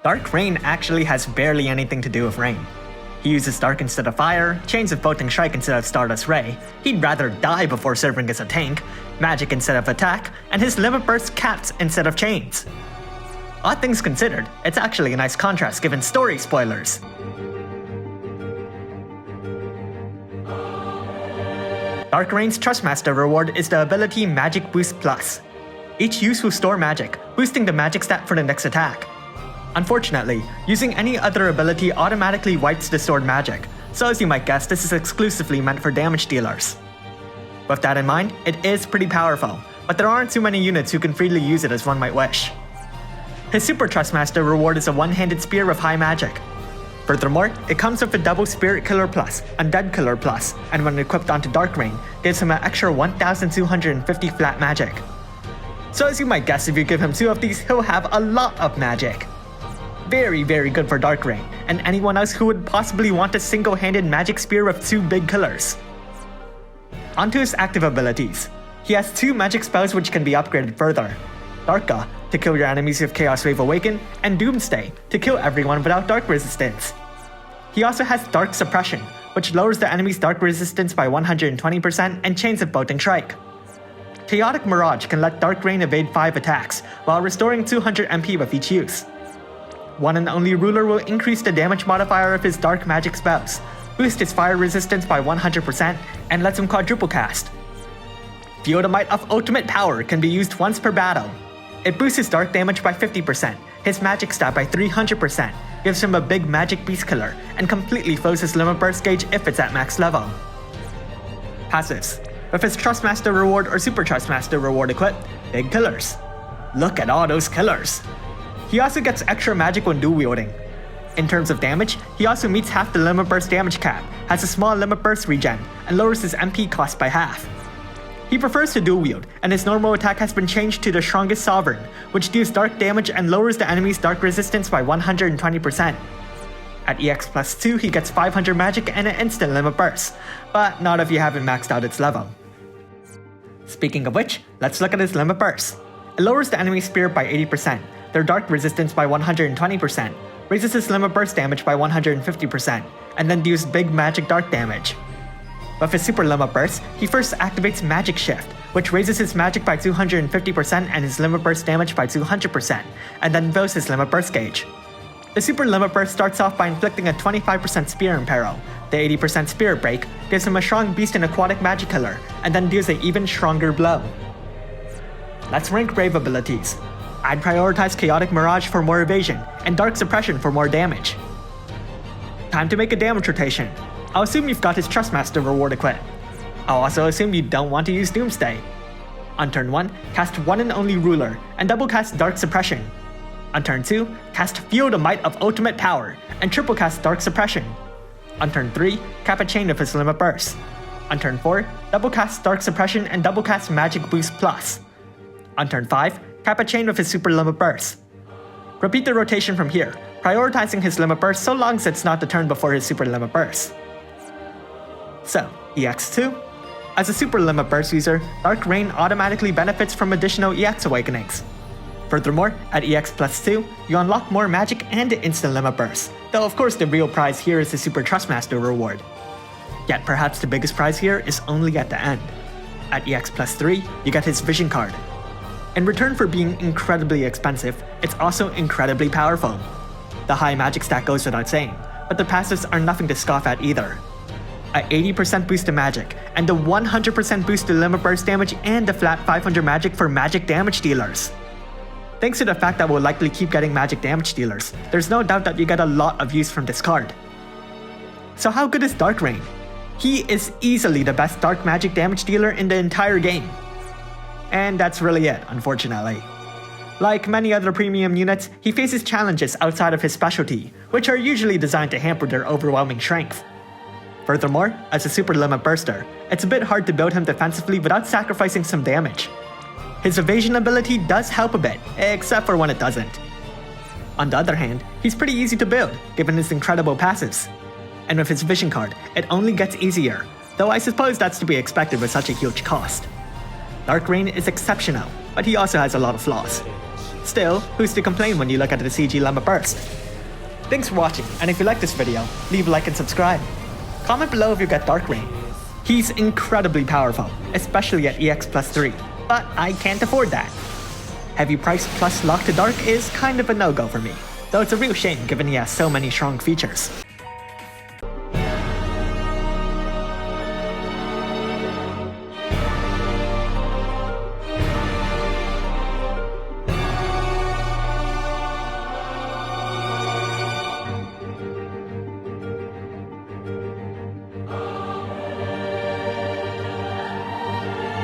Dark Rain actually has barely anything to do with rain. He uses Dark instead of Fire, Chains of Bolting Strike instead of Stardust Ray, he'd rather die before serving as a tank, Magic instead of Attack, and his Limit Burst caps instead of Chains. Odd things considered, it's actually a nice contrast given story spoilers. Dark Rain's Trustmaster reward is the ability Magic Boost Plus. Each use will store magic, boosting the magic stat for the next attack. Unfortunately, using any other ability automatically wipes the stored magic, so as you might guess, this is exclusively meant for damage dealers. With that in mind, it is pretty powerful, but there aren't too many units who can freely use it as one might wish. His Super Trustmaster reward is a one-handed spear with high magic. Furthermore, it comes with a double Spirit Killer Plus, Undead Killer Plus, and when equipped onto Dark Rain, gives him an extra 1250 flat magic. So as you might guess, if you give him 2 of these, he'll have a lot of magic. Very good for Dark Rain, and anyone else who would possibly want a single-handed magic spear with 2 big killers. Onto his active abilities. He has 2 magic spells which can be upgraded further. Darka, to kill your enemies with Chaos Wave Awaken, and Doomsday, to kill everyone without Dark Resistance. He also has Dark Suppression, which lowers the enemy's Dark Resistance by 120% and Chains of Bolting Strike. Chaotic Mirage can let Dark Rain evade 5 attacks, while restoring 200 MP with each use. One and Only Ruler will increase the damage modifier of his dark magic spells, boost his fire resistance by 100%, and lets him quadruple cast. Feel the Might of Ultimate Power can be used once per battle. It boosts his dark damage by 50%, his magic stat by 300%, gives him a big magic beast killer, and completely fills his limit burst gauge if it's at max level. Passives. With his Trustmaster reward or Super Trustmaster reward equipped, big killers. Look at all those killers! He also gets extra magic when dual wielding. In terms of damage, he also meets half the limit burst damage cap, has a small limit burst regen, and lowers his MP cost by half. He prefers to dual wield, and his normal attack has been changed to the Strongest Sovereign, which deals dark damage and lowers the enemy's dark resistance by 120%. At EX plus 2, he gets 500 magic and an instant limit burst, but not if you haven't maxed out its level. Speaking of which, let's look at his limit burst. It lowers the enemy's spirit by 80%, their dark resistance by 120%, raises his limit burst damage by 150%, and then deals big magic dark damage. With his super limit burst, he first activates Magic Shift, which raises his magic by 250% and his limit burst damage by 200%, and then fills his limit burst gauge. The super limit burst starts off by inflicting a 25% spear imperil. The 80% spirit break gives him a strong beast and aquatic magic killer, and then deals an even stronger blow. Let's rank Brave abilities. I'd prioritize Chaotic Mirage for more evasion, and Dark Suppression for more damage. Time to make a damage rotation. I'll assume you've got his Trustmaster reward equipped. I'll also assume you don't want to use Doomsday. On turn 1, cast One and Only Ruler, and double cast Dark Suppression. On turn 2, cast Feel the Might of Ultimate Power, and triple cast Dark Suppression. On turn 3, cap a chain of his limit burst. On turn 4, double cast Dark Suppression and double cast Magic Boost Plus. On turn 5, cap a chain with his super limit burst. Repeat the rotation from here, prioritizing his limit burst so long as it's not the turn before his super limit burst. So, EX2. As a super limit burst user, Dark Rain automatically benefits from additional EX awakenings. Furthermore, at EX plus 2, you unlock more magic and instant limit burst, though of course the real prize here is the Super Trustmaster reward. Yet perhaps the biggest prize here is only at the end. At EX plus 3, you get his Vision card. In return for being incredibly expensive, it's also incredibly powerful. The high magic stat goes without saying, but the passives are nothing to scoff at either. A 80% boost to magic, and a 100% boost to limit burst damage and a flat 500 magic for magic damage dealers. Thanks to the fact that we'll likely keep getting magic damage dealers, there's no doubt that you get a lot of use from this card. So how good is Dark Rain? He is easily the best dark magic damage dealer in the entire game. And that's really it, unfortunately. Like many other premium units, he faces challenges outside of his specialty, which are usually designed to hamper their overwhelming strength. Furthermore, as a super limit burster, it's a bit hard to build him defensively without sacrificing some damage. His evasion ability does help a bit, except for when it doesn't. On the other hand, he's pretty easy to build, given his incredible passives. And with his Vision card, it only gets easier, though I suppose that's to be expected with such a huge cost. Dark Rain is exceptional, but he also has a lot of flaws. Still, who's to complain when you look at the CG Llama burst? Thanks for watching, and if you like this video, leave a like and subscribe. Comment below if you get Darkrain. He's incredibly powerful, especially at EX plus 3, but I can't afford that. Heavy price plus lock to dark is kind of a no-go for me, though it's a real shame given he has so many strong features.